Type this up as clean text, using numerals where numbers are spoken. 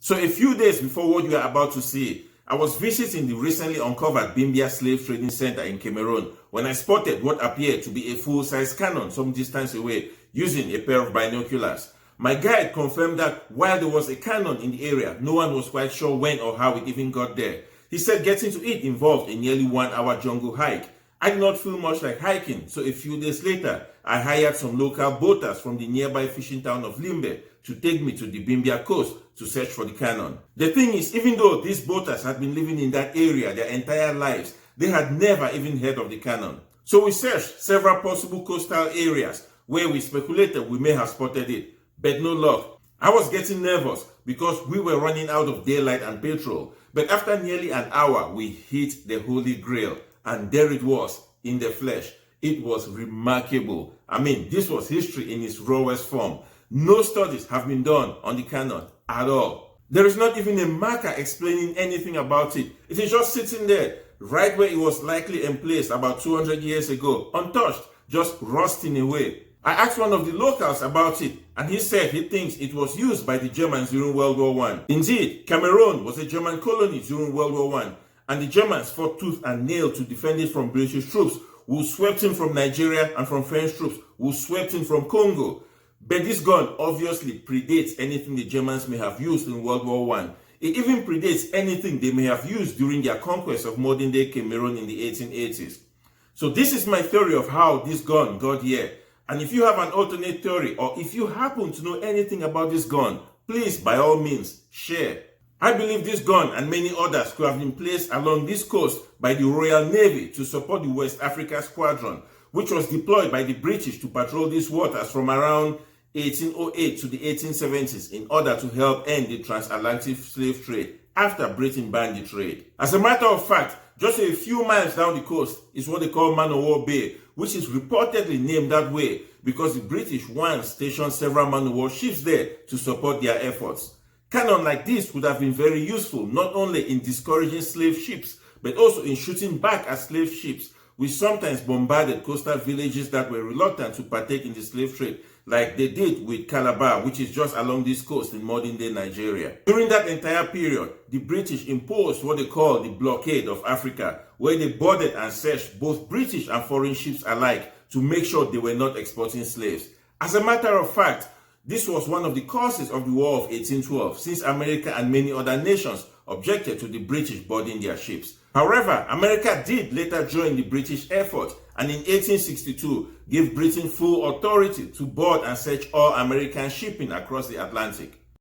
So a few days before what you are about to see, I was visiting the recently uncovered Bimbia Slave Trading Center in Cameroon when I spotted what appeared to be a full-size cannon some distance away using a pair of binoculars. My guide confirmed that while there was a cannon in the area, no one was quite sure when or how it even got there. He said getting to it involved a nearly 1 hour jungle hike. I did not feel much like hiking, so a few days later, I hired some local boaters from the nearby fishing town of Limbe to take me to the Bimbia coast to search for the cannon. The thing is, even though these boaters had been living in that area their entire lives, they had never even heard of the cannon. So we searched several possible coastal areas where we speculated we may have spotted it, but no luck. I was getting nervous because we were running out of daylight and petrol, but after nearly an hour, we hit the Holy Grail, and there it was in the flesh. It was remarkable. I mean, this was history in its rawest form. No studies have been done on the cannon at all. There is not even a marker explaining anything about it. It is just sitting there, right where it was likely emplaced about 200 years ago, untouched, just rusting away. I asked one of the locals about it, and he said he thinks it was used by the Germans during World War I. Indeed, Cameroon was a German colony during World War I, and the Germans fought tooth and nail to defend it from British troops, who swept in from Nigeria, and from French troops, who swept in from Congo. But this gun obviously predates anything the Germans may have used in World War I. It even predates anything they may have used during their conquest of modern-day Cameroon in the 1880s. So this is my theory of how this gun got here. And if you have an alternate theory, or if you happen to know anything about this gun, please, by all means, share. I believe this gun and many others could have been placed along this coast by the Royal Navy to support the West Africa Squadron, which was deployed by the British to patrol these waters from around 1808 to the 1870s in order to help end the transatlantic slave trade after Britain banned the trade. As a matter of fact, just a few miles down the coast is what they call Man-O-War Bay, which is reportedly named that way because the British once stationed several man-o-war ships there to support their efforts. Cannon like this would have been very useful not only in discouraging slave ships, but also in shooting back at slave ships, which sometimes bombarded coastal villages that were reluctant to partake in the slave trade, like they did with Calabar, which is just along this coast in modern-day Nigeria. During that entire period, the British imposed what they call the blockade of Africa, where they boarded and searched both British and foreign ships alike to make sure they were not exporting slaves. As a matter of fact, this was one of the causes of the War of 1812, since America and many other nations objected to the British boarding their ships. However, America did later join the British effort, and in 1862 gave Britain full authority to board and search all American shipping across the Atlantic.